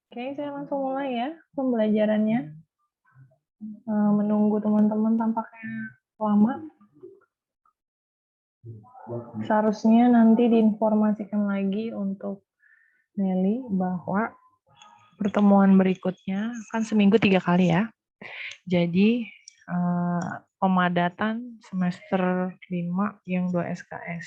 Oke, saya langsung mulai ya pembelajarannya. Menunggu teman-teman tampaknya lama. Seharusnya nanti diinformasikan lagi untuk Nelly bahwa pertemuan berikutnya kan seminggu 3 kali ya. Jadi pemadatan semester 5 yang 2 SKS.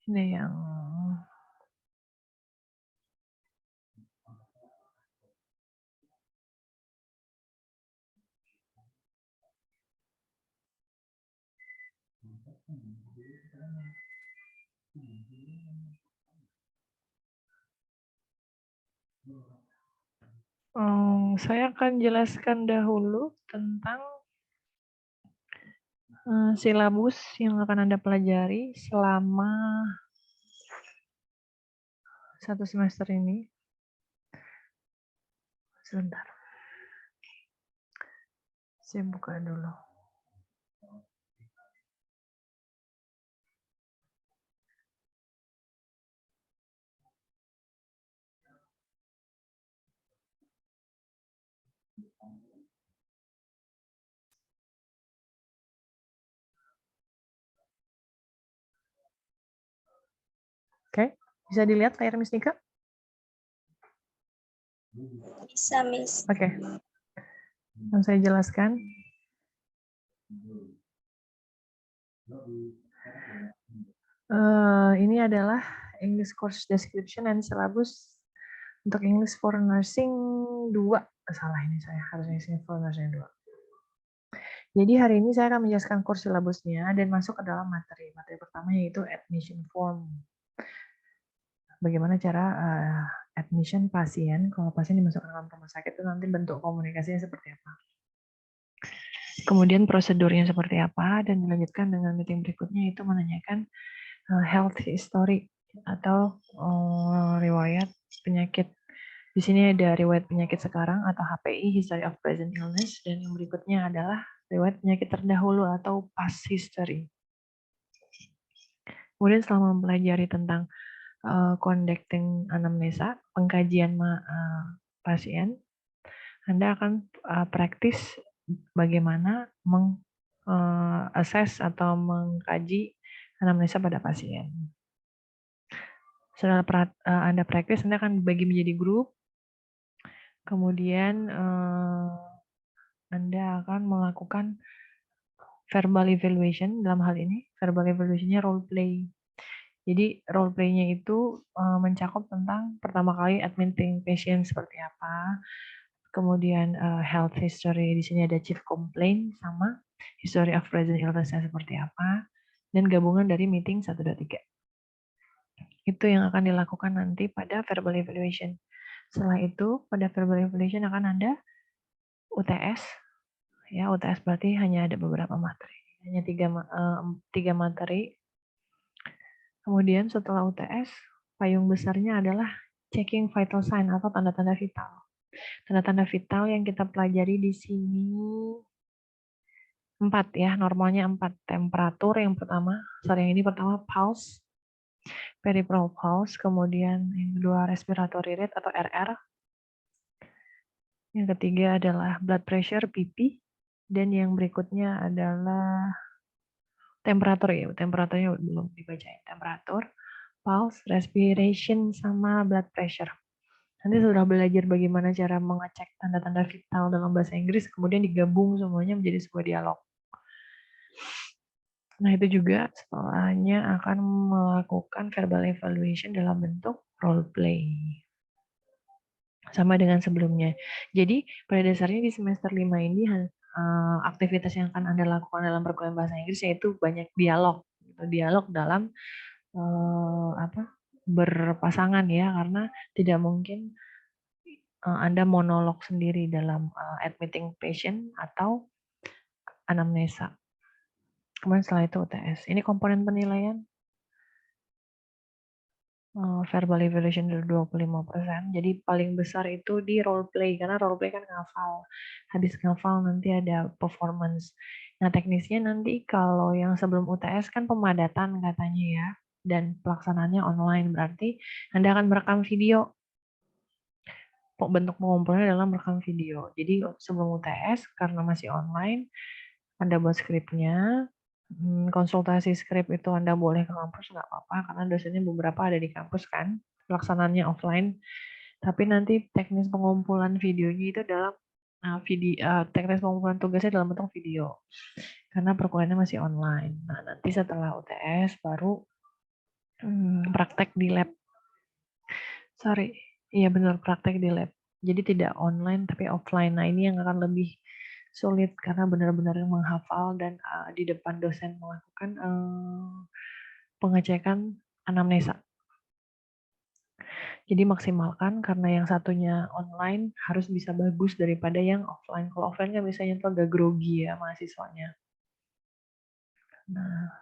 Ini yang saya akan jelaskan dahulu tentang silabus yang akan Anda pelajari selama 1 semester ini. Sebentar. Saya buka dulu. Oke, bisa dilihat layar Miss Nika? Bisa, Miss. Oke. Yang saya jelaskan. Ini adalah English Course Description and Syllabus untuk English for Nursing 2. Salah ini saya, harusnya English for Nursing 2. Jadi hari ini saya akan menjelaskan course syllabusnya dan masuk ke dalam materi. Materi pertama yaitu admission form. Bagaimana cara admission pasien, kalau pasien dimasukkan dalam rumah sakit itu nanti bentuk komunikasinya seperti apa. Kemudian prosedurnya seperti apa, dan dilanjutkan dengan meeting berikutnya itu menanyakan health history atau riwayat penyakit. Di sini ada riwayat penyakit sekarang atau HPI, history of present illness, dan yang berikutnya adalah riwayat penyakit terdahulu atau past history. Kemudian setelah mempelajari tentang conducting anamnesa, pengkajian pasien, Anda akan praktis bagaimana assess atau mengkaji anamnesa pada pasien. Setelah Anda praktis, Anda akan dibagi menjadi grup. Kemudian Anda akan melakukan verbal evaluation. Dalam hal ini, verbal evaluation-nya role play. Jadi role play-nya itu mencakup tentang pertama kali admitting patient seperti apa, kemudian health history, di sini ada chief complaint sama history of present illness-nya seperti apa, dan gabungan dari meeting 1, 2, 3. Itu yang akan dilakukan nanti pada verbal evaluation. Setelah itu, pada verbal evaluation akan ada UTS. Ya, UTS berarti hanya ada beberapa materi. Hanya 3 materi. Kemudian setelah UTS, payung besarnya adalah checking vital sign atau tanda-tanda vital. Tanda-tanda vital yang kita pelajari di sini 4 ya, normalnya 4. Temperatur yang pertama pulse, peripheral pulse, kemudian yang kedua respiratory rate atau RR, yang ketiga adalah blood pressure PP, dan yang berikutnya adalah temperatur ya, temperaturnya belum dibacain. Temperatur, pulse, respiration, sama blood pressure. Nanti sudah belajar bagaimana cara mengecek tanda-tanda vital dalam bahasa Inggris, kemudian digabung semuanya menjadi sebuah dialog. Nah, itu juga setelahnya akan melakukan verbal evaluation dalam bentuk role play. Sama dengan sebelumnya. Jadi, pada dasarnya di semester 5 ini aktivitas yang akan Anda lakukan dalam perkuliahan bahasa Inggris yaitu banyak dialog. Dialog dalam berpasangan ya, karena tidak mungkin Anda monolog sendiri dalam admitting patient atau anamnesa. Kemudian setelah itu UTS. Ini komponen penilaian. verbal evaluation dari 25%. Jadi paling besar itu di role play, karena role play kan ngafal. Habis ngafal nanti ada performance. Nah, teknisnya nanti kalau yang sebelum UTS kan pemadatan katanya ya, dan pelaksanaannya online, berarti Anda akan merekam video. Bentuk pengumpulannya dalam merekam video. Jadi sebelum UTS, karena masih online, Anda buat skripnya, konsultasi skrip itu Anda boleh ke kampus, nggak apa-apa, karena dosennya beberapa ada di kampus kan, pelaksanaannya offline. Tapi nanti teknis pengumpulan videonya itu dalam teknis pengumpulan tugasnya dalam bentuk video, karena perkuliahannya masih online. Nah, nanti setelah UTS baru praktek di lab. Sorry, iya benar, praktek di lab. Jadi tidak online tapi offline. Nah, ini yang akan lebih sulit karena benar-benar menghafal dan di depan dosen melakukan pengecekan anamnesa. Jadi maksimalkan karena yang satunya online harus bisa bagus daripada yang offline. Kalau offline kan biasanya tuh agak grogi ya mahasiswanya. Nah,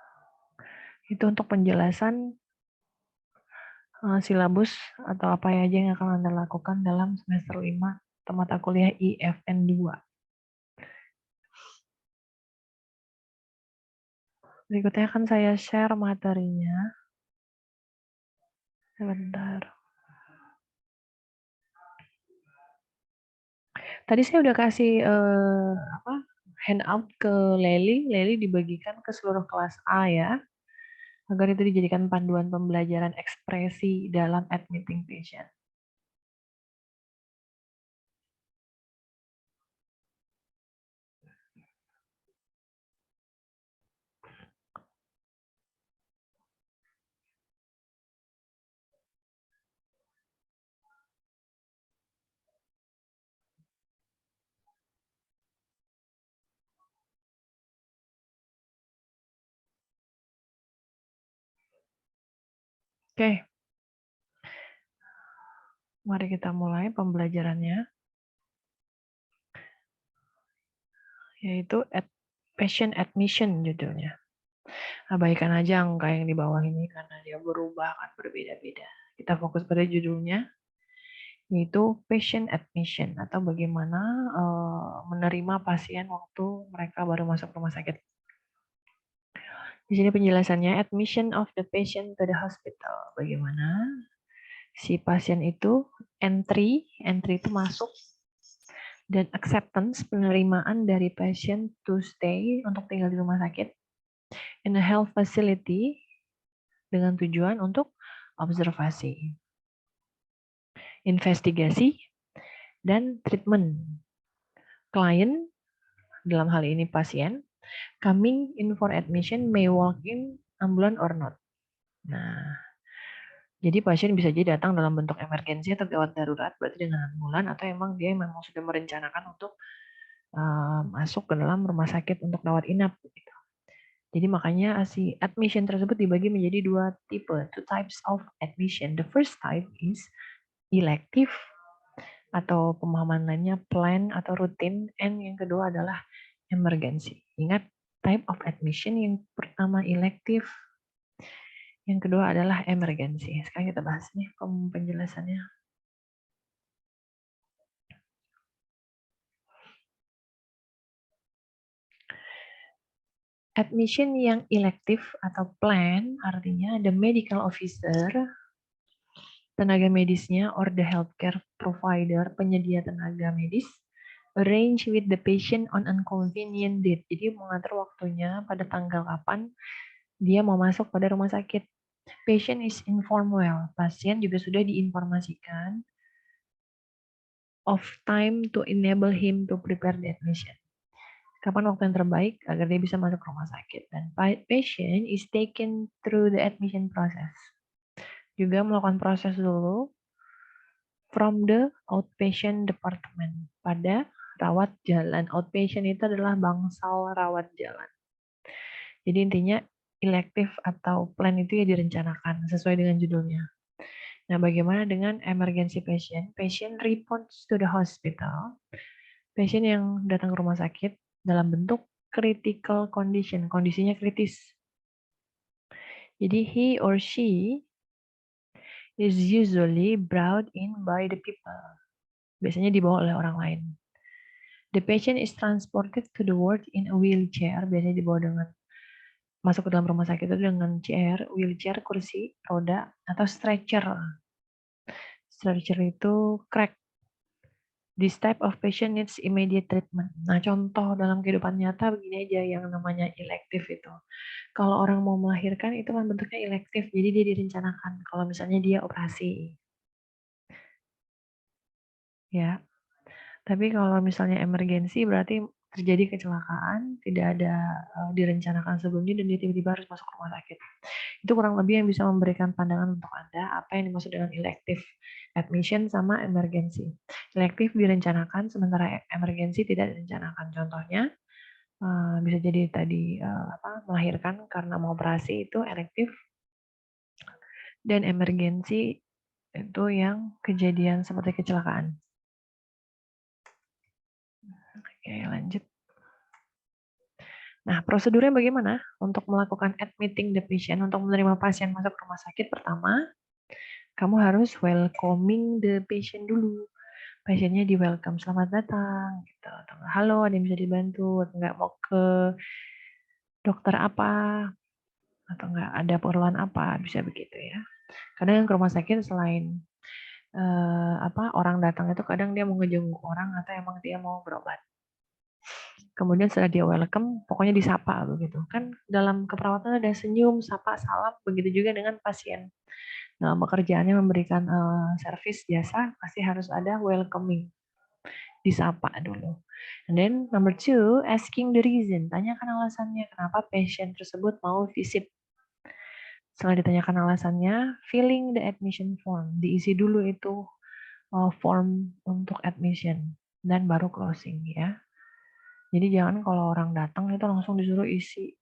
itu untuk penjelasan silabus atau apa aja yang akan Anda lakukan dalam semester 5 mata kuliah IFN 2. Berikutnya akan saya share materinya. Sebentar. Tadi saya udah kasih handout ke Leli. Leli dibagikan ke seluruh kelas A ya, agar itu dijadikan panduan pembelajaran ekspresi dalam admitting patient. Oke, mari kita mulai pembelajarannya, yaitu patient admission judulnya. Abaikan aja angka yang di bawah ini karena dia berubah kan berbeda-beda. Kita fokus pada judulnya, yaitu patient admission atau bagaimana menerima pasien waktu mereka baru masuk rumah sakit. Di sini penjelasannya, admission of the patient to the hospital. Bagaimana si pasien itu entry itu masuk, dan acceptance, penerimaan dari pasien to stay, untuk tinggal di rumah sakit, in a health facility, dengan tujuan untuk observasi, investigasi, dan treatment. Klien, dalam hal ini pasien, coming in for admission may walk in ambulan or not. Nah, jadi pasien bisa jadi datang dalam bentuk emergensi atau gawat darurat, berarti dengan ambulan, atau emang dia memang sudah merencanakan untuk masuk ke dalam rumah sakit untuk rawat inap. Gitu. Jadi makanya si admission tersebut dibagi menjadi dua tipe, two types of admission. The first type is elective, atau pemahaman lainnya plan atau rutin, and yang kedua adalah emergency. Ingat, type of admission yang pertama elective, yang kedua adalah emergency. Sekarang kita bahas nih penjelasannya. Admission yang elective atau plan artinya the medical officer, tenaga medisnya, or the healthcare provider, penyedia tenaga medis, arrange with the patient on inconvenient date. Jadi mengatur waktunya pada tanggal kapan dia mau masuk pada rumah sakit. Patient is informed well. Pasien juga sudah diinformasikan of time to enable him to prepare the admission. Kapan waktu yang terbaik agar dia bisa masuk rumah sakit. Dan patient is taken through the admission process. Juga melakukan proses dulu from the outpatient department, pada rawat jalan. Outpatient itu adalah bangsal rawat jalan. Jadi intinya elective atau plan itu ya direncanakan sesuai dengan judulnya. Nah, bagaimana dengan emergency patient? Patient reports to the hospital. Pasien yang datang ke rumah sakit dalam bentuk critical condition, kondisinya kritis. Jadi he or she is usually brought in by the people. Biasanya dibawa oleh orang lain. The patient is transported to the ward in a wheelchair. Biasanya dibawa dengan masuk ke dalam rumah sakit itu dengan chair, wheelchair, kursi, roda, atau stretcher. Stretcher itu crack. This type of patient needs immediate treatment. Nah, contoh dalam kehidupan nyata begini aja yang namanya elektif itu. Kalau orang mau melahirkan itu kan bentuknya elektif, jadi dia direncanakan. Kalau misalnya dia operasi, ya. Tapi kalau misalnya emergensi berarti terjadi kecelakaan, tidak ada direncanakan sebelumnya dan dia tiba-tiba harus masuk rumah sakit. Itu kurang lebih yang bisa memberikan pandangan untuk Anda apa yang dimaksud dengan elective admission sama emergency. Elective direncanakan, sementara emergency tidak direncanakan. Contohnya bisa jadi tadi melahirkan karena mau operasi itu elective, dan emergency itu yang kejadian seperti kecelakaan. Oke, lanjut. Nah, prosedurnya bagaimana untuk melakukan admitting the patient, untuk menerima pasien masuk rumah sakit? Pertama, kamu harus welcoming the patient dulu. Pasiennya di welcome, selamat datang, gitu. Atau halo, ada yang bisa dibantu, atau enggak mau ke dokter apa, atau enggak ada keperluan apa, bisa begitu ya. Kadang yang ke rumah sakit selain orang datang itu kadang dia mau ngejenguk orang atau emang dia mau berobat. Kemudian setelah dia welcome, pokoknya disapa begitu. Kan dalam keperawatan ada senyum, sapa, salam, begitu juga dengan pasien. Dalam pekerjaannya memberikan servis jasa, pasti harus ada welcoming. Disapa dulu. And then number 2, asking the reason. Tanyakan alasannya kenapa pasien tersebut mau visit. Setelah ditanyakan alasannya, filling the admission form. Diisi dulu itu form untuk admission. Dan baru closing ya. Jadi jangan kalau orang datang itu langsung disuruh isi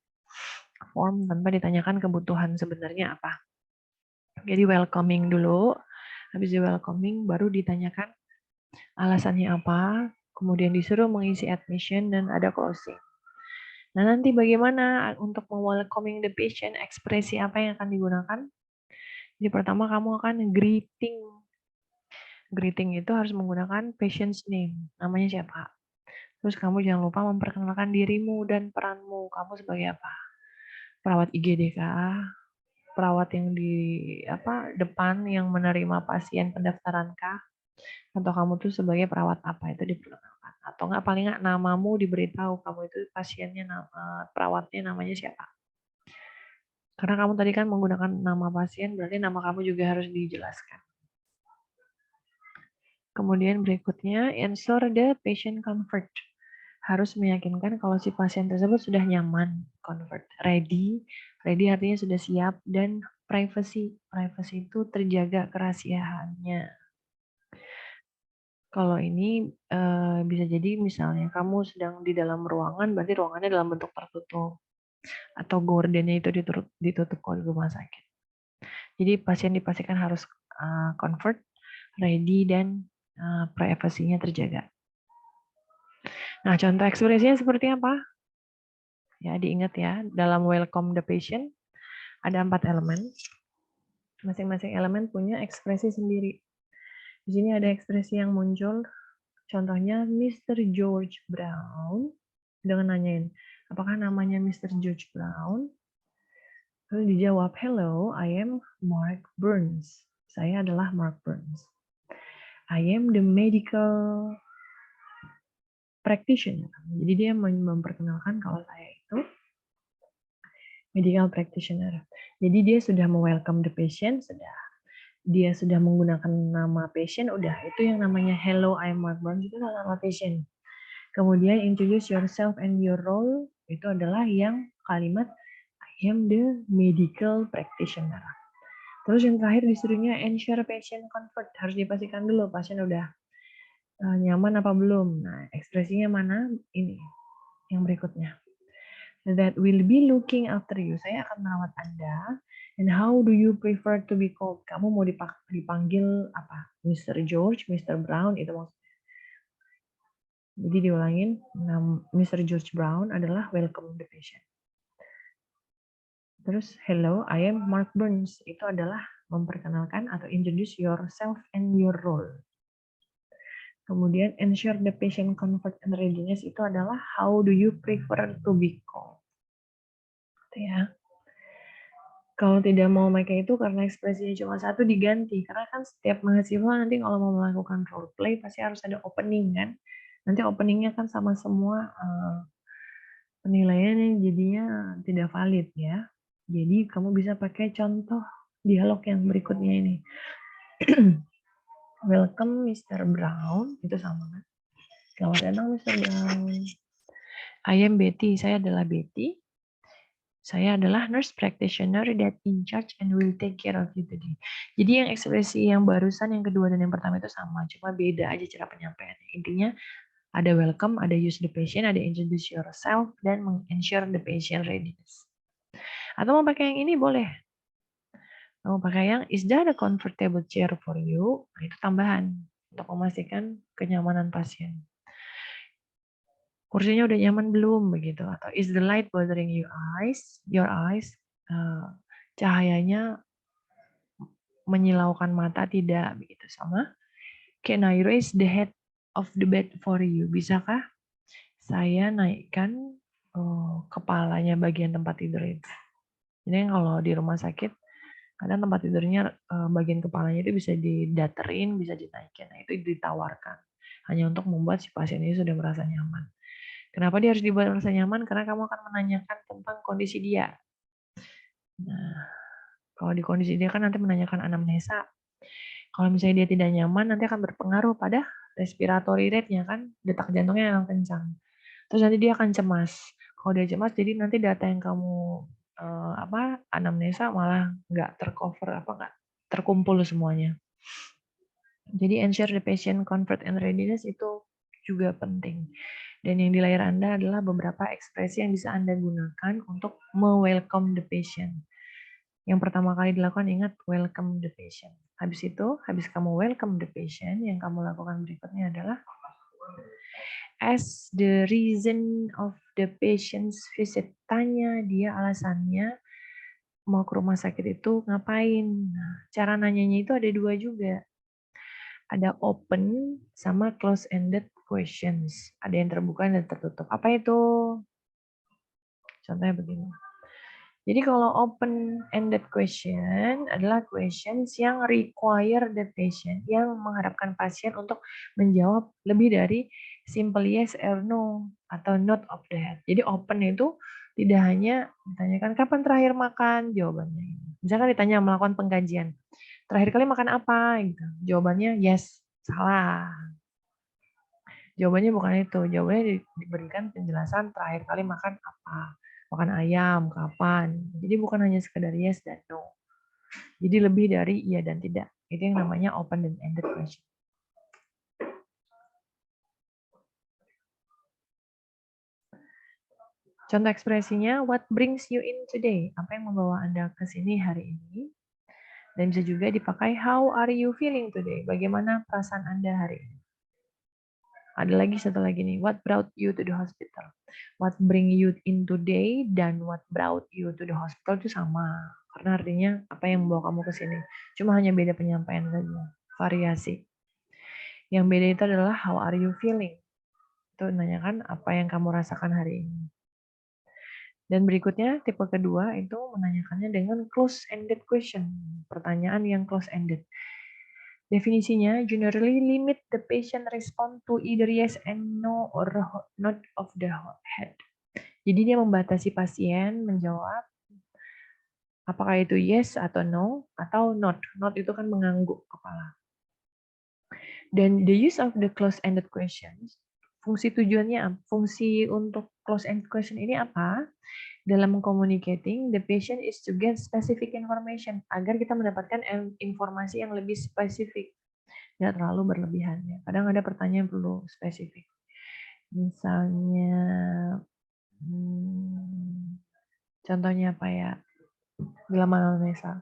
form tanpa ditanyakan kebutuhan sebenarnya apa. Jadi welcoming dulu, habis di welcoming baru ditanyakan alasannya apa, kemudian disuruh mengisi admission dan ada closing. Nah, nanti bagaimana untuk welcoming the patient, ekspresi apa yang akan digunakan? Jadi pertama kamu akan greeting. Greeting itu harus menggunakan patient's name, namanya siapa. Terus kamu jangan lupa memperkenalkan dirimu dan peranmu. Kamu sebagai apa? Perawat IGD kah? Perawat yang di depan yang menerima pasien pendaftaran kah? Atau kamu tuh sebagai perawat apa, itu diperkenalkan. Atau enggak paling enggak namamu diberitahu, kamu itu pasiennya perawatnya namanya siapa. Karena kamu tadi kan menggunakan nama pasien, berarti nama kamu juga harus dijelaskan. Kemudian berikutnya, ensure the patient comfort. Harus meyakinkan kalau si pasien tersebut sudah nyaman, comfort, ready artinya sudah siap, dan privacy itu terjaga kerahasiaannya. Kalau ini bisa jadi misalnya kamu sedang di dalam ruangan, berarti ruangannya dalam bentuk tertutup, atau gordennya itu ditutup kalau di rumah sakit. Jadi pasien dipastikan harus comfort, ready, dan privasinya terjaga. Nah, contoh ekspresinya seperti apa? Ya, diingat ya, dalam welcome the patient ada 4 elemen. Masing-masing elemen punya ekspresi sendiri. Di sini ada ekspresi yang muncul, contohnya Mr. George Brown, dengan nanyain, apakah namanya Mr. George Brown? Lalu dijawab, hello, I am Mark Burns. Saya adalah Mark Burns. I am the medical practitioner. Jadi dia memperkenalkan kalau saya itu medical practitioner. Jadi dia sudah welcome the patient, dia sudah menggunakan nama patient, udah itu yang namanya hello I'm Mark Burns, itu nama patient. Kemudian introduce yourself and your role, itu adalah yang kalimat I am the medical practitioner. Terus yang terakhir disuruhnya ensure patient comfort, harus dipastikan dulu pasien udah nyaman apa belum. Nah, ekspresinya mana? Ini yang berikutnya. That will be looking after you. Saya akan merawat Anda. And how do you prefer to be called? Kamu mau dipanggil apa? Mr. George, Mr. Brown, itu maksudnya. Jadi diulangin, Mr. George Brown adalah welcome the patient. Terus hello, I am Mark Burns. Itu adalah memperkenalkan atau introduce yourself and your role. Kemudian ensure the patient comfort and readiness itu adalah how do you prefer to be called. Gitu ya. Kalau tidak mau pakai itu karena ekspresinya cuma satu diganti. Karena kan setiap mahasiswa nanti kalau mau melakukan role play pasti harus ada opening kan. Nanti openingnya kan sama semua penilaiannya jadinya tidak valid ya. Jadi kamu bisa pakai contoh dialog yang berikutnya ini. Welcome Mr. Brown, itu sama kan? Selamat datang Mr. Brown. I am Betty, saya adalah Betty. Saya adalah nurse practitioner that in charge and will take care of you today. Jadi yang ekspresi yang barusan, yang kedua dan yang pertama itu sama, cuma beda aja cara penyampaiannya. Intinya ada welcome, ada use the patient, ada introduce yourself, dan ensure the patient readiness. Atau mau pakai yang ini boleh. Mau pakai yang is there a comfortable chair for you? Nah, itu tambahan untuk memastikan kenyamanan pasien. Kursinya udah nyaman belum begitu? Atau is the light bothering your eyes? Cahayanya menyilaukan mata tidak begitu sama. Can I raise the head of the bed for you? Bisakah saya naikkan kepalanya bagian tempat tidur itu? Jadi kalau di rumah sakit kadang tempat tidurnya bagian kepalanya itu bisa didaterin, bisa dinaikin. Nah, itu ditawarkan hanya untuk membuat si pasien ini sudah merasa nyaman. Kenapa dia harus dibuat merasa nyaman? Karena kamu akan menanyakan tentang kondisi dia. Nah, kalau di kondisi dia kan nanti menanyakan anamnesa. Kalau misalnya dia tidak nyaman, nanti akan berpengaruh pada respiratory rate-nya kan, detak jantungnya yang kencang. Terus nanti dia akan cemas. Kalau dia cemas, jadi nanti data yang kamu anamnesa malah nggak tercover, nggak terkumpul semuanya. Jadi ensure the patient comfort and readiness itu juga penting. Dan yang di layar Anda adalah beberapa ekspresi yang bisa Anda gunakan untuk me-welcome the patient. Yang pertama kali dilakukan, ingat welcome the patient. Habis itu, habis kamu welcome the patient, yang kamu lakukan berikutnya adalah ask the reason of the patient's visit. Tanya dia alasannya mau ke rumah sakit itu ngapain. Nah, cara nanyanya itu ada dua juga. Ada open sama close-ended questions. Ada yang terbuka dan tertutup. Apa itu? Contohnya begini. Jadi kalau open-ended question adalah questions yang require the patient, yang mengharapkan pasien untuk menjawab lebih dari simple yes or no, atau not of that. Jadi open itu tidak hanya ditanyakan kapan terakhir makan, jawabannya. Misalkan ditanya melakukan pengkajian, terakhir kali makan apa? Gitu. Jawabannya yes, salah. Jawabannya bukan itu, jawabannya diberikan penjelasan terakhir kali makan apa. Makan ayam, kapan. Jadi bukan hanya sekedar yes dan no. Jadi lebih dari iya dan tidak. Itu yang namanya open and ended question. Contoh ekspresinya, what brings you in today? Apa yang membawa Anda ke sini hari ini? Dan bisa juga dipakai, how are you feeling today? Bagaimana perasaan Anda hari ini? Ada lagi satu lagi nih, what brought you to the hospital? What bring you in today dan what brought you to the hospital itu sama. Karena artinya apa yang membawa kamu ke sini. Cuma hanya beda penyampaian saja, variasi. Yang beda itu adalah how are you feeling? Itu menanyakan apa yang kamu rasakan hari ini. Dan berikutnya, tipe kedua itu menanyakannya dengan close-ended question. Pertanyaan yang close-ended. Definisinya, generally limit the patient respond to either yes and no or not of the head. Jadi dia membatasi pasien menjawab apakah itu yes atau no atau not. Not itu kan mengangguk kepala. Dan the use of the close-ended questions, fungsi tujuannya, fungsi untuk close-ended question ini apa? Dalam communicating, the patient is to get specific information, agar kita mendapatkan informasi yang lebih spesifik, tidak terlalu berlebihan. Ya. Kadang ada pertanyaan yang perlu spesifik. Misalnya, contohnya apa ya? Dalam anamnesa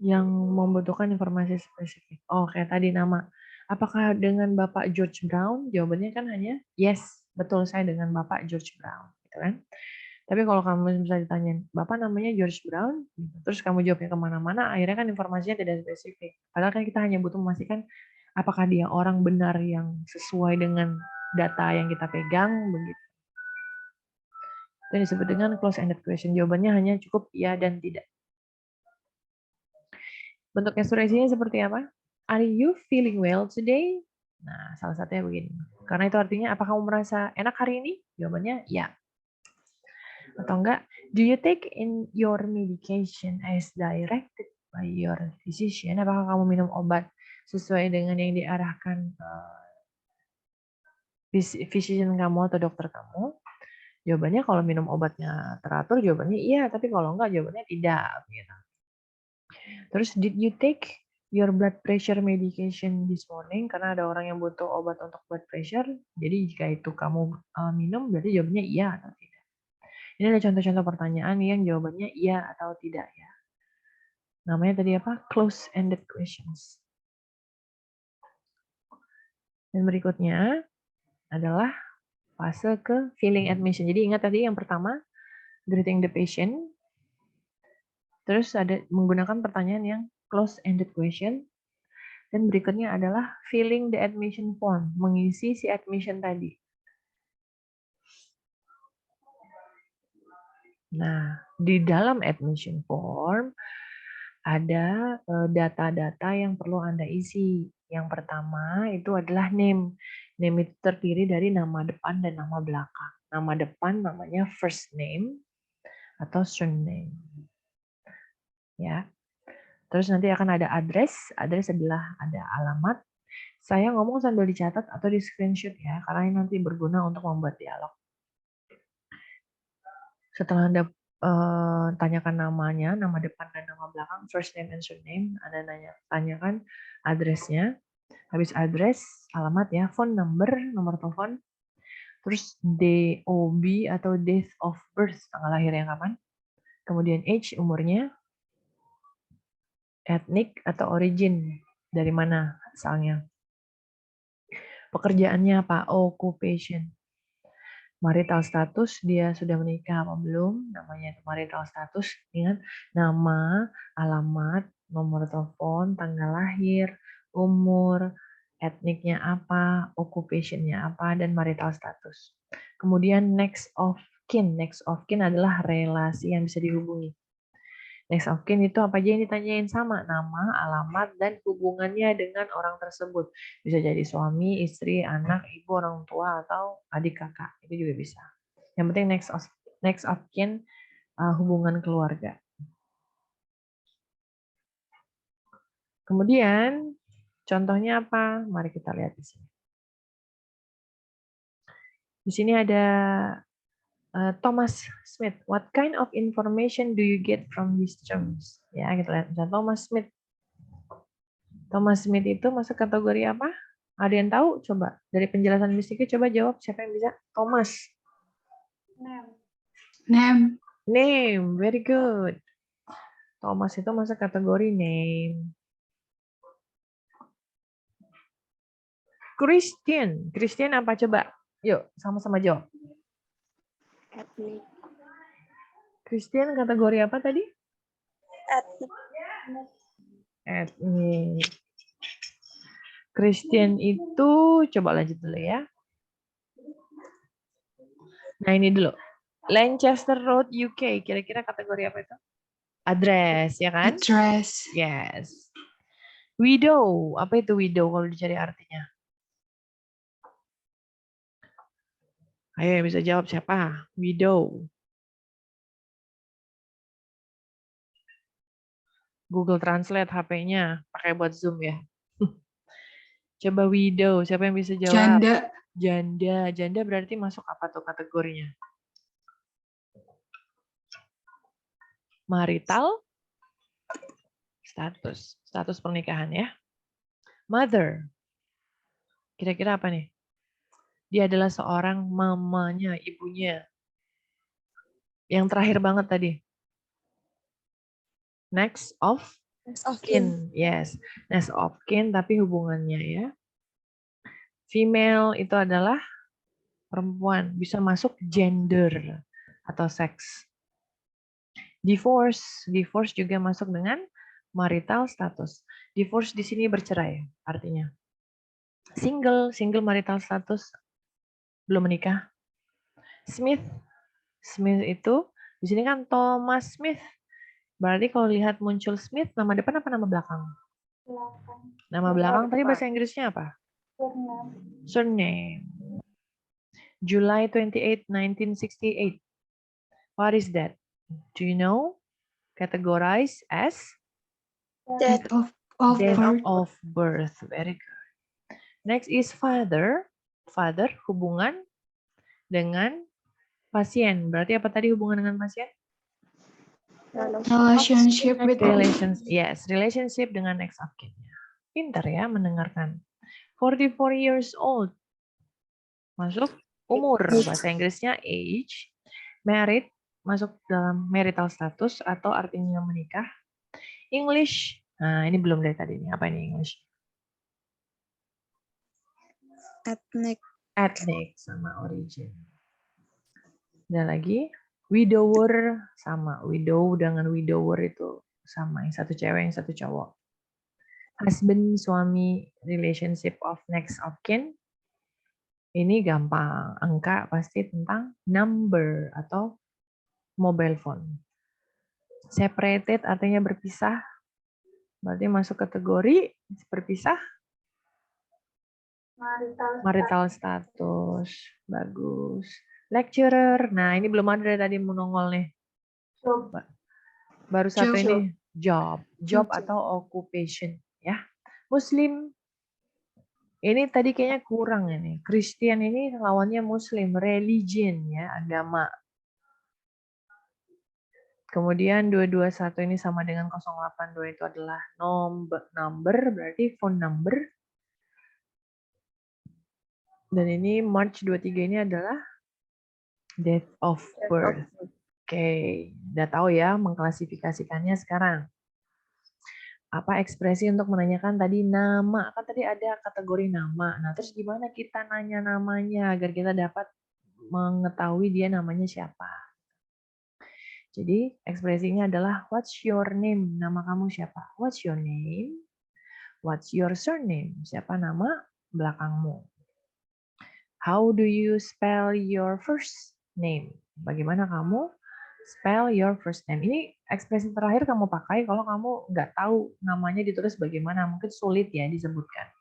yang membutuhkan informasi spesifik. Oh, kayak tadi nama. Apakah dengan Bapak George Brown? Jawabannya kan hanya yes, betul saya dengan Bapak George Brown, gitu kan? Tapi kalau kamu bisa ditanyain, Bapak namanya George Brown, terus kamu jawabnya kemana-mana, akhirnya kan informasinya tidak spesifik. Padahal kan kita hanya butuh memastikan apakah dia orang benar yang sesuai dengan data yang kita pegang, begitu. Itu disebut dengan close-ended question. Jawabannya hanya cukup ya dan tidak. Bentuk ekspresinya seperti apa? Are you feeling well today? Nah, salah satunya begini. Karena itu artinya, apakah kamu merasa enak hari ini? Jawabannya ya. Atau enggak, do you take in your medication as directed by your physician? Apakah kamu minum obat sesuai dengan yang diarahkan physician kamu atau dokter kamu? Jawabannya kalau minum obatnya teratur, jawabannya iya. Tapi kalau enggak, jawabannya tidak. Gitu. Terus, did you take your blood pressure medication this morning? Karena ada orang yang butuh obat untuk blood pressure. Jadi jika itu kamu minum, berarti jawabannya iya atau tidak. Ini ada contoh-contoh pertanyaan yang jawabannya iya atau tidak ya. Namanya tadi apa? Close-ended questions. Dan berikutnya adalah fase ke feeling admission. Jadi ingat tadi yang pertama, greeting the patient. Terus ada menggunakan pertanyaan yang close-ended question. Dan berikutnya adalah filling the admission form, mengisi si admission tadi. Nah, di dalam admission form ada data-data yang perlu Anda isi. Yang pertama itu adalah name. Name itu terdiri dari nama depan dan nama belakang. Nama depan namanya first name atau surname. Ya. Terus nanti akan ada address. Address adalah ada alamat. Saya ngomong sambil dicatat atau di screenshot ya, karena ini nanti berguna untuk membuat dialog. Setelah Anda tanyakan namanya, nama depan dan nama belakang, first name and surname, Anda tanyakan address-nya. Habis address, alamat ya, phone number, nomor telepon, terus DOB atau date of birth, tanggal lahirnya kapan, kemudian age, umurnya, ethnic atau origin, dari mana asalnya, pekerjaannya apa, occupation, marital status, dia sudah menikah apa belum, namanya marital status, ingat nama, alamat, nomor telepon, tanggal lahir, umur, etniknya apa, occupation-nya apa, dan marital status. Kemudian next of kin. Next of kin adalah relasi yang bisa dihubungi. Next of kin itu apa aja yang ditanyain sama, nama, alamat, dan hubungannya dengan orang tersebut. Bisa jadi suami, istri, anak, ibu, orang tua, atau adik kakak. Itu juga bisa. Yang penting next of kin hubungan keluarga. Kemudian contohnya apa? Mari kita lihat di sini. Di sini ada Thomas Smith. What kind of information do you get from these terms? Ya, kita lihat misalnya Thomas Smith. Thomas Smith itu masuk kategori apa? Ada yang tahu? Coba dari penjelasan Mistika coba jawab, siapa yang bisa? Thomas. Name. Name, very good. Thomas itu masuk kategori name. Christian. Christian apa coba? Yuk, sama-sama jawab. Ethnic. Christian kategori apa tadi? Ethnic. Etnik. Christian itu, coba lanjut dulu ya. Nah ini dulu. Lancaster Road UK, kira-kira kategori apa itu? Address, ya kan? Address. Yes. Widow, apa itu widow kalau dicari artinya? Ayo yang bisa jawab siapa? Widow. Google Translate HP-nya, pakai buat Zoom ya. Coba widow, siapa yang bisa jawab? Janda. Janda. Janda berarti masuk apa tuh kategorinya? Marital status. Status pernikahan ya. Mother. Kira-kira apa nih? Dia adalah seorang mamanya, ibunya. Yang terakhir banget tadi. Next of kin. Yes. Next of kin tapi hubungannya ya. Female itu adalah perempuan. Bisa masuk gender. atau seks. Divorce juga masuk dengan marital status. Divorce di sini bercerai artinya. Single marital status, belum menikah. Smith itu di sini kan Thomas Smith. Berarti kalau lihat muncul Smith, nama depan apa nama belakang? Nama belakang tadi bahasa Inggrisnya apa? Surname. July 28, 1968. What is that? Do you know? Categorized as Date Date date birth. of birth. Very good. Next is father. Father hubungan dengan pasien. Berarti apa tadi hubungan dengan pasien? Relationship with Relationship dengan next of kin-nya. Pintar ya mendengarkan. 44 years old. Masuk umur, bahasa Inggrisnya age. Married, masuk dalam marital status atau artinya menikah. English, nah ini belum dari tadi nih. Apa ini English? Ethnic sama origin. Dan lagi widower sama. Widow dengan widower itu sama. Yang satu cewek, yang satu cowok. Husband, suami, relationship of next of kin. Ini gampang. Angka pasti tentang number atau mobile phone. Separated artinya berpisah. Berarti masuk kategori berpisah. Marital status. Bagus. Lecturer. Nah, ini belum ada dari tadi mau nongol nih. Baru satu ini job atau occupation ya. Muslim ini tadi kayaknya kurang ini. Christian ini lawannya Muslim, religion ya, agama. Kemudian 221 ini sama dengan 082 itu adalah number berarti phone number. Dan ini March 23 ini adalah date of birth. Oke, udah tahu ya mengklasifikasikannya sekarang. Apa ekspresi untuk menanyakan tadi nama? Kan tadi ada kategori nama. Nah, terus gimana kita nanya namanya agar kita dapat mengetahui dia namanya siapa? Jadi, ekspresinya adalah what's your name? Nama kamu siapa? What's your name? What's your surname? Siapa nama belakangmu? How do you spell your first name? Bagaimana kamu spell your first name? Ini ekspresi terakhir kamu pakai kalau kamu nggak tahu namanya ditulis bagaimana. Mungkin sulit ya disebutkan.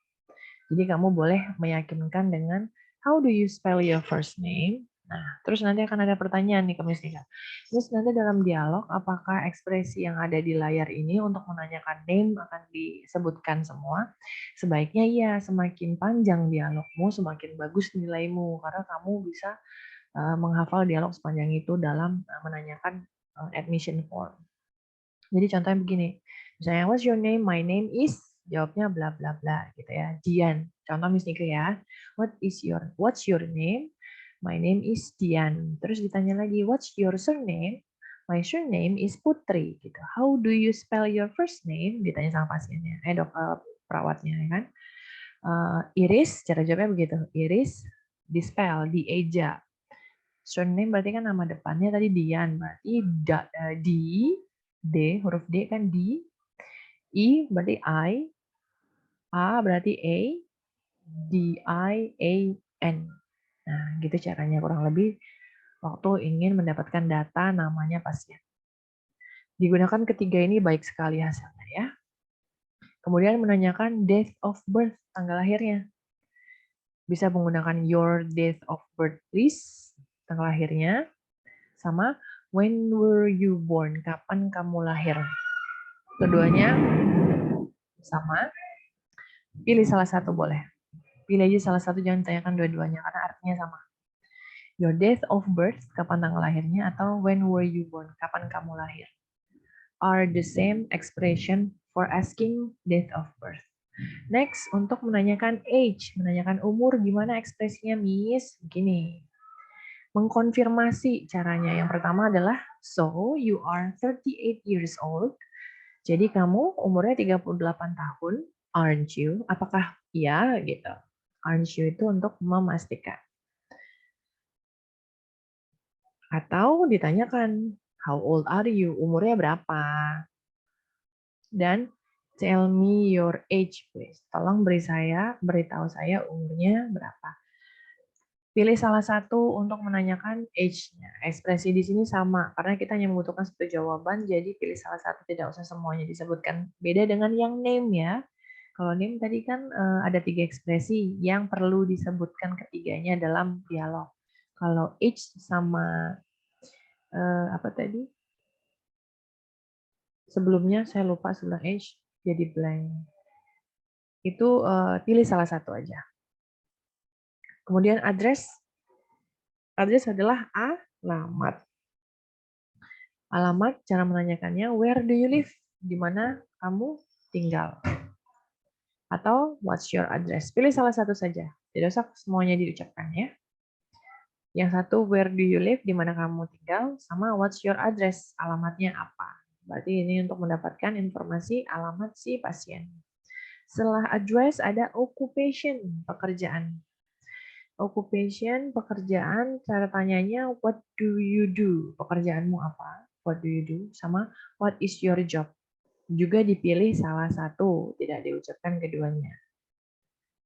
Jadi kamu boleh meyakinkan dengan how do you spell your first name? Nah, terus nanti akan ada pertanyaan nih ke Miss Nika. Terus nanti dalam dialog, apakah ekspresi yang ada di layar ini untuk menanyakan name akan disebutkan semua? Sebaiknya iya, semakin panjang dialogmu, semakin bagus nilaimu. Karena kamu bisa menghafal dialog sepanjang itu dalam menanyakan admission form. Jadi contohnya begini, misalnya what's your name? My name is, jawabnya bla bla bla gitu ya. Dian. Contoh Miss Nika ya. What's your name? My name is Dian. Terus ditanya lagi, what's your surname? My surname is Putri. Gitu. How do you spell your first name? Ditanya sama pasiennya, perawatnya ya kan. Iris, cara jawabnya begitu. Iris, di-spell, dieja. Surname berarti kan nama depannya tadi Dian. Berarti D, huruf D kan D. I berarti I. A berarti A. D-I-A-N. Nah, gitu caranya kurang lebih waktu ingin mendapatkan data namanya pasien. Digunakan ketiga ini baik sekali hasilnya ya. Kemudian menanyakan date of birth, tanggal lahirnya. Bisa menggunakan your date of birth please, tanggal lahirnya. Sama when were you born, kapan kamu lahir. Keduanya sama. Pilih salah satu boleh. Pilih aja salah satu, jangan tanyakan dua-duanya karena artinya sama. Your date of birth, kapan tanggal lahirnya, atau when were you born, kapan kamu lahir, are the same expression for asking date of birth. Next, untuk menanyakan age, menanyakan umur, gimana ekspresinya, Miss? Begini. Mengkonfirmasi caranya. Yang pertama adalah, so you are 38 years old. Jadi kamu umurnya 38 tahun, aren't you? Apakah iya gitu? Aren't you itu untuk memastikan. Atau ditanyakan, how old are you? Umurnya berapa? Dan tell me your age, please. Tolong beritahu saya umurnya berapa. Pilih salah satu untuk menanyakan age-nya. Ekspresi di sini sama, karena kita hanya membutuhkan satu jawaban, jadi pilih salah satu, tidak usah semuanya disebutkan. Beda dengan yang name ya. Kalau name tadi kan ada 3 ekspresi yang perlu disebutkan ketiganya dalam dialog. Kalau age sama apa tadi? Sebelumnya saya lupa sebelum age, jadi blank. Itu pilih salah satu aja. Kemudian address. Address adalah alamat. Alamat, cara menanyakannya, where do you live? Di mana kamu tinggal? Atau what's your address? Pilih salah satu saja. Tidak usah semuanya diucapkan ya. Yang satu, where do you live? Di mana kamu tinggal? Sama what's your address? Alamatnya apa? Berarti ini untuk mendapatkan informasi alamat si pasien. Setelah address ada occupation, pekerjaan. Occupation, pekerjaan, cara tanyanya what do you do? Pekerjaanmu apa? What do you do? Sama what is your job? Juga dipilih salah satu, tidak diucapkan keduanya.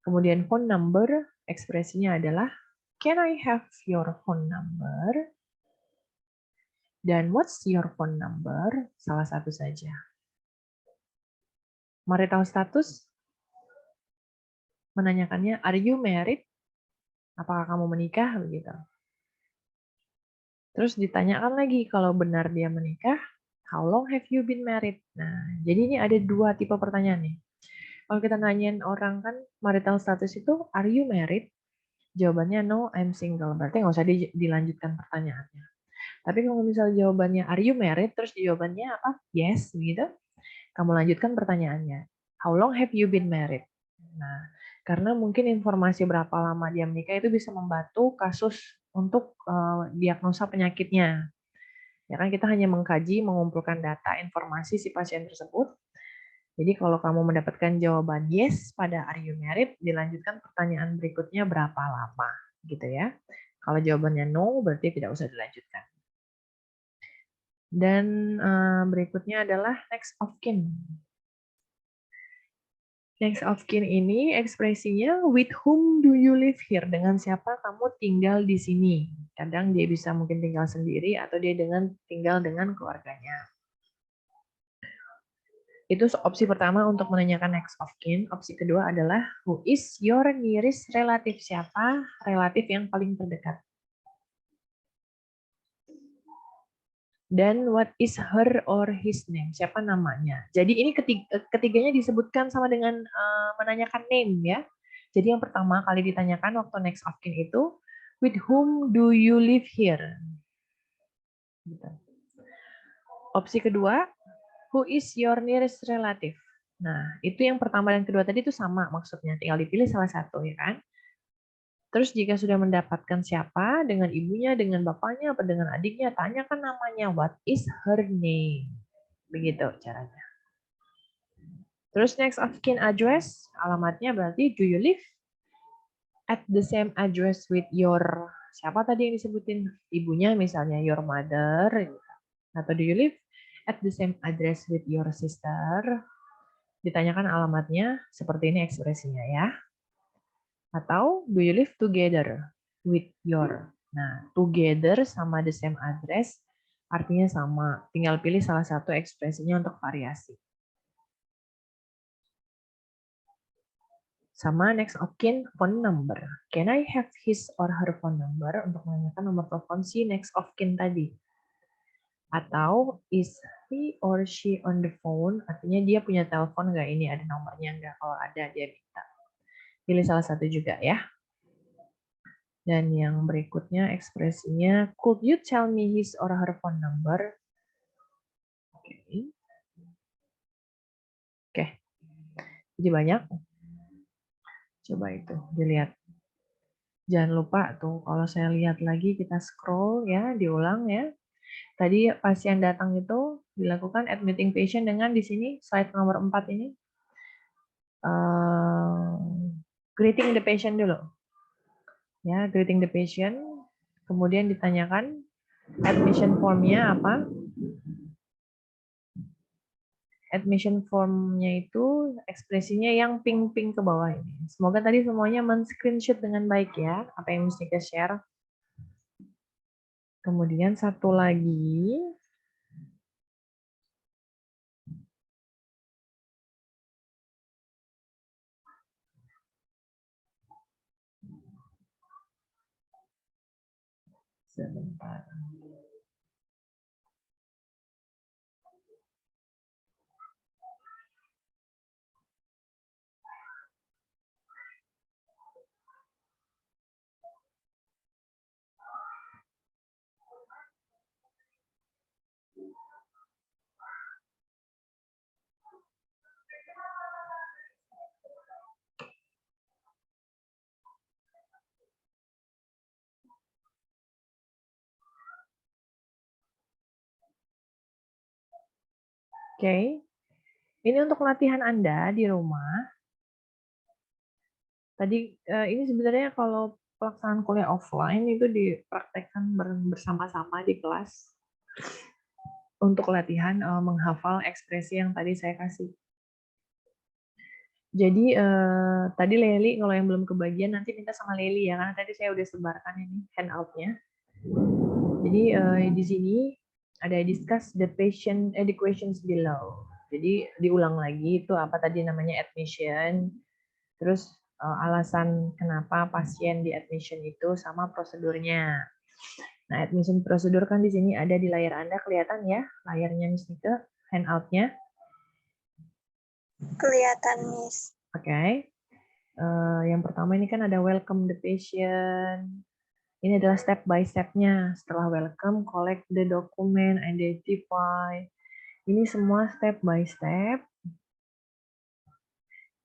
Kemudian phone number, ekspresinya adalah can I have your phone number? Dan what's your phone number? Salah satu saja. Marital status, menanyakannya are you married? Apakah kamu menikah? Begitu. Terus ditanyakan lagi kalau benar dia menikah, how long have you been married? Nah, jadi ini ada 2 tipe pertanyaan nih. Kalau kita nanyain orang kan marital status itu are you married? Jawabannya no, I'm single. Berarti nggak usah dilanjutkan pertanyaannya. Tapi kalau misalnya jawabannya are you married, terus jawabannya apa? Yes, gitu. Kamu lanjutkan pertanyaannya. How long have you been married? Nah, karena mungkin informasi berapa lama dia menikah itu bisa membantu kasus untuk diagnosa penyakitnya. Ya kan kita hanya mengkaji, mengumpulkan data, informasi si pasien tersebut. Jadi kalau kamu mendapatkan jawaban yes pada are you married, dilanjutkan pertanyaan berikutnya berapa lama, gitu ya. Kalau jawabannya no, berarti tidak usah dilanjutkan. Dan berikutnya adalah next of kin. Next of kin ini ekspresinya with whom do you live here? Dengan siapa kamu tinggal di sini? Kadang dia bisa mungkin tinggal sendiri atau dia tinggal dengan keluarganya. Itu opsi pertama untuk menanyakan next of kin. Opsi kedua adalah who is your nearest relative? Siapa relatif yang paling terdekat? Dan what is her or his name? Siapa namanya? Jadi ini ketiganya disebutkan sama dengan menanyakan name ya. Jadi yang pertama kali ditanyakan waktu next of kin itu with whom do you live here? Gitu. Opsi kedua, who is your nearest relative? Nah, itu yang pertama dan kedua tadi itu sama maksudnya, tinggal dipilih salah satu ya kan. Terus jika sudah mendapatkan siapa, dengan ibunya, dengan bapaknya, atau dengan adiknya, tanyakan namanya, what is her name? Begitu caranya. Terus next of kin address, alamatnya berarti do you live at the same address with your, siapa tadi yang disebutin? Ibunya misalnya, your mother, atau do you live at the same address with your sister? Ditanyakan alamatnya, seperti ini ekspresinya ya. Atau do you live together with your. Nah, together sama the same address artinya sama. Tinggal pilih salah satu ekspresinya untuk variasi. Sama next of kin phone number. Can I have his or her phone number untuk menanyakan nomor telepon si next of kin tadi. Atau is he or she on the phone, artinya dia punya telepon nggak, ini ada nomornya nggak, kalau ada dia minta. Pilih salah satu juga ya. Dan yang berikutnya ekspresinya, could you tell me his or her phone number? Oke. Oke. Jadi banyak. Coba itu dilihat. Jangan lupa tuh kalau saya lihat lagi kita scroll ya, diulang ya. Tadi pasien datang itu dilakukan admitting patient dengan di sini slide nomor 4 ini. Greeting the patient dulu. Ya, greeting the patient. Kemudian ditanyakan Admission formnya apa? Admission formnya itu ekspresinya yang pink-pink ke bawah ini. Semoga tadi semuanya men-screenshot dengan baik ya, apa yang mesti kita share. Kemudian satu lagi, sebentar. Oke, ini untuk latihan Anda di rumah. Tadi ini sebenarnya kalau pelaksanaan kuliah offline itu dipraktekkan bersama-sama di kelas untuk latihan menghafal ekspresi yang tadi saya kasih. Jadi tadi Leli, kalau yang belum kebagian nanti minta sama Leli ya, karena tadi saya udah sebarkan ini handout-nya. Jadi di sini ada discuss the patient questions below. Jadi diulang lagi itu apa tadi namanya admission, terus alasan kenapa pasien di admission itu sama prosedurnya. Nah, admission prosedur kan di sini ada di layar Anda, kelihatan ya layarnya Miss Nike, handout-nya. Kelihatan, Miss. Oke. Yang pertama ini kan ada welcome the patient. Ini adalah step by step-nya. Setelah welcome, collect the document, identify. Ini semua step by step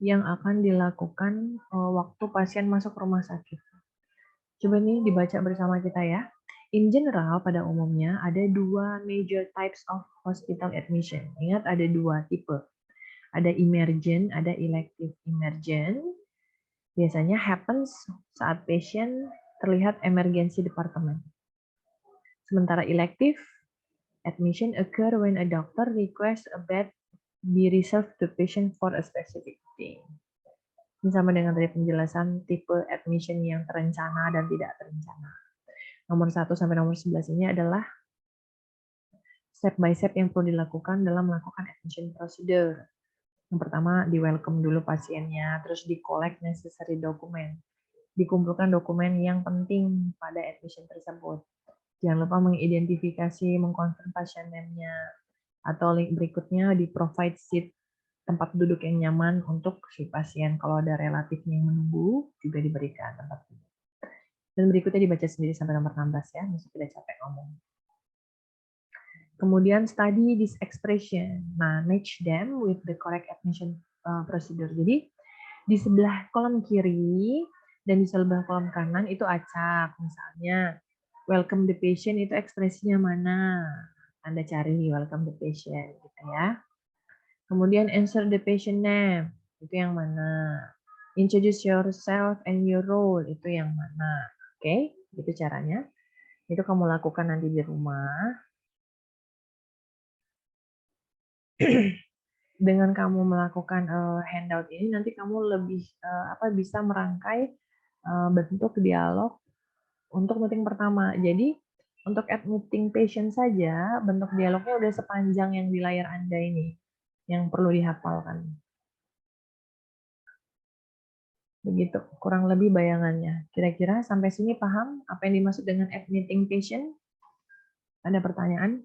yang akan dilakukan waktu pasien masuk rumah sakit. Coba nih dibaca bersama kita ya. In general, pada umumnya ada dua major types of hospital admission. Ingat ada dua tipe. Ada emergent, ada elective. Emergent biasanya happens saat pasien terlihat emergency department. Sementara elective admission occur when a doctor requests a bed be reserved to patient for a specific thing. Ini sama dengan tadi penjelasan tipe admission yang terencana dan tidak terencana. Nomor 1 sampai nomor 11 ini adalah step by step yang perlu dilakukan dalam melakukan admission procedure. Yang pertama, di welcome dulu pasiennya, terus di collect necessary document. Dikumpulkan dokumen yang penting pada admission tersebut. Jangan lupa mengidentifikasi, mengkonfirm pasien name-nya, atau link berikutnya di provide seat, tempat duduk yang nyaman untuk si pasien. Kalau ada relatifnya yang menunggu, juga diberikan tempat duduk. Dan berikutnya dibaca sendiri sampai nomor 16 ya, mesti tidak capek ngomong. Kemudian study this expression, manage them with the correct admission procedure. Jadi di sebelah kolom kiri dan di sebelah kolom kanan itu acak. Misalnya welcome the patient itu ekspresinya mana? Anda cari welcome the patient gitu ya. Kemudian answer the patient name itu yang mana? Introduce yourself and your role itu yang mana? Oke, itu caranya. Itu kamu lakukan nanti di rumah. Dengan kamu melakukan handout ini nanti kamu lebih bisa merangkai bentuk dialog untuk meeting pertama. Jadi untuk admitting patient saja bentuk dialognya udah sepanjang yang di layar Anda ini yang perlu dihafalkan. Begitu kurang lebih bayangannya. Kira-kira sampai sini paham apa yang dimaksud dengan admitting patient? Ada pertanyaan?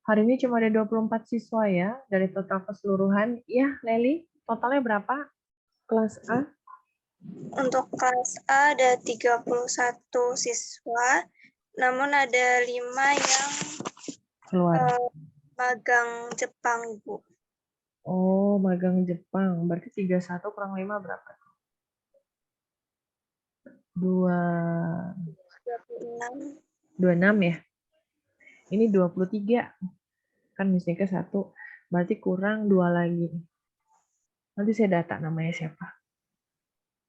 Hari ini cuma ada 24 siswa ya, dari total keseluruhan. Iya, Leli, totalnya berapa? Kelas A? Untuk kelas A ada 31 siswa, namun ada 5 yang Keluar. magang Jepang, Ibu. Oh, magang Jepang. Berarti 31 kurang 5 berapa? 26 ya? Ini 23. Kan mestinya ke 1. Berarti kurang 2 lagi. Nanti saya data namanya siapa.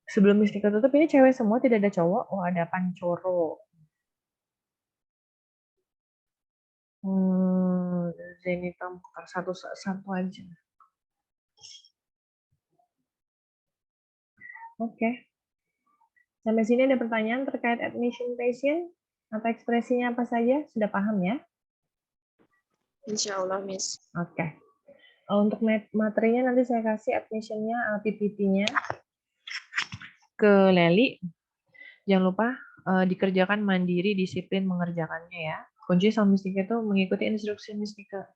Sebelum Mistika tutup, ini cewek semua, tidak ada cowok. Oh, ada Pancoro. Zenita Mukhtar, satu aja. Oke. Sampai sini ada pertanyaan terkait admission patient atau ekspresinya apa saja? Sudah paham ya? Insya Allah, Miss. Oke. Untuk materinya nanti saya kasih admission-nya, PPT-nya ke Leli. Jangan lupa dikerjakan mandiri, disiplin mengerjakannya ya. Kunci sama Mistika itu mengikuti instruksi Mistika.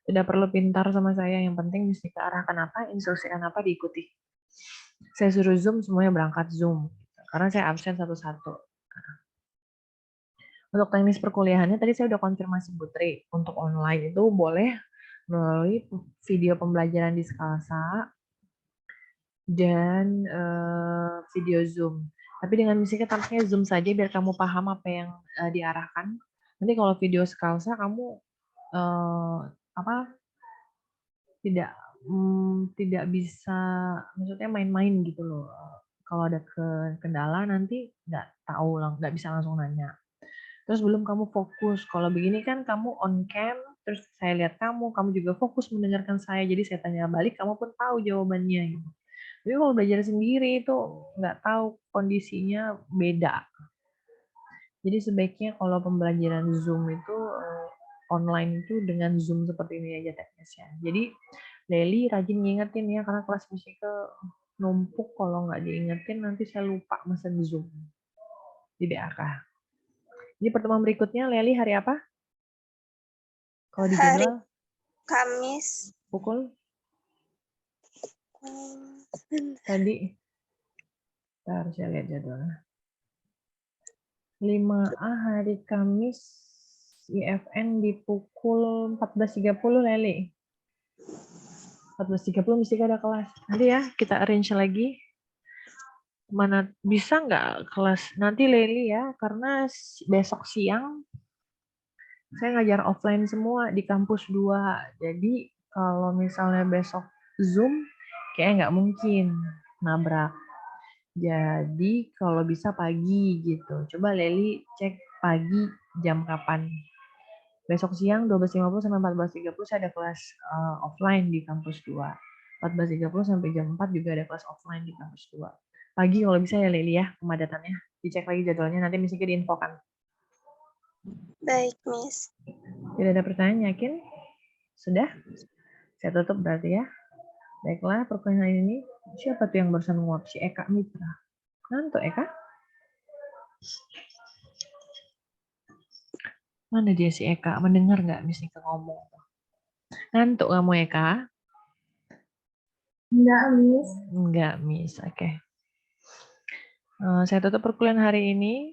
Tidak perlu pintar sama saya, yang penting Mistika arahkan apa, instruksikan apa, diikuti. Saya suruh Zoom, semuanya berangkat Zoom. Karena saya absen satu-satu. Untuk teknis perkuliahannya, tadi saya udah konfirmasi Putri. Untuk online itu boleh melalui video pembelajaran di Skalsa dan video Zoom. Tapi dengan Mistika tampaknya Zoom saja biar kamu paham apa yang diarahkan. Nanti kalau video Skalsa kamu tidak bisa, maksudnya main-main gitu loh. Kalau ada kendala nanti nggak bisa langsung nanya. Terus belum kamu fokus. Kalau begini kan kamu on cam, terus saya lihat kamu juga fokus mendengarkan saya. Jadi saya tanya balik, kamu pun tahu jawabannya. Gitu. Tapi kalau belajar sendiri itu nggak tahu, kondisinya beda. Jadi sebaiknya kalau pembelajaran Zoom itu online itu dengan Zoom seperti ini aja teknisnya. Jadi Leli rajin ngingetin ya, karena kelas Mistika numpuk, kalau nggak diingetin nanti saya lupa mesen Zoom di BAK. Jadi pertemuan berikutnya Leli hari apa? Kalau di Hari jadwal? Kamis. Pukul? Tadi? Bentar, saya lihat jadwalnya. 5A hari Kamis, IFN di pukul 14.30 Leli. 14.30 mesti ada kelas. Nanti ya, kita arrange lagi. Mana bisa nggak kelas nanti Leli ya, karena besok siang saya ngajar offline semua di kampus 2. Jadi kalau misalnya besok Zoom, kayaknya nggak mungkin nabrak. Jadi kalau bisa pagi gitu. Coba Leli cek pagi jam kapan. Besok siang 12.50 sampai 14.30 saya ada kelas offline di kampus 2. 14.30 sampai jam 4 juga ada kelas offline di kampus 2. Pagi kalau bisa ya Leli ya, pemadatannya. Dicek lagi jadwalnya, nanti mesti diinfokan. Baik, Miss. Tidak ada pertanyaan, yakin? Sudah? Saya tutup berarti ya. Baiklah, perkuliahan ini. Siapa tuh yang barusan nguap? Si Eka Mitra. Ngantuk Eka? Mana dia si Eka? Mendengar nggak Miss Nika ngomong? Ngantuk kamu Eka? Enggak, Miss. Enggak, Miss. Oke. Saya tutup perkuliahan hari ini.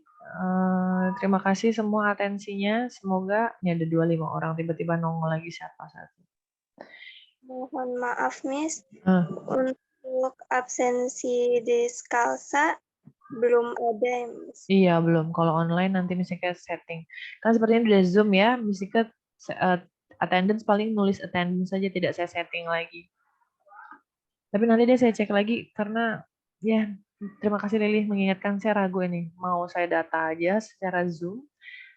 Terima kasih semua atensinya. Semoga ini ada 25 orang tiba-tiba nongol lagi siapa satu. Mohon maaf, Miss. Untuk absensi di Skalsa belum ada, Miss. Iya, belum. Kalau online nanti Misika setting. Kan sepertinya udah Zoom ya, Misika attendance paling nulis attendance saja, tidak saya setting lagi. Tapi nanti deh saya cek lagi, karena ya terima kasih Lili mengingatkan, saya ragu ini. Mau saya data aja secara Zoom,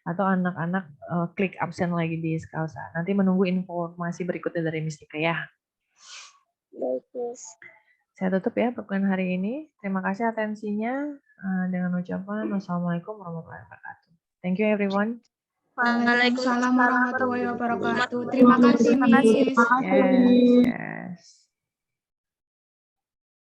atau anak-anak klik absen lagi di Skalsa. Nanti menunggu informasi berikutnya dari Mistika ya. Baik, Miss. Saya tutup ya perkuliahan hari ini. Terima kasih atensinya dengan ucapan wassalamualaikum warahmatullahi wabarakatuh. Thank you everyone. Waalaikumsalam warahmatullahi wabarakatuh. Terima kasih, Miss. Yes, yes.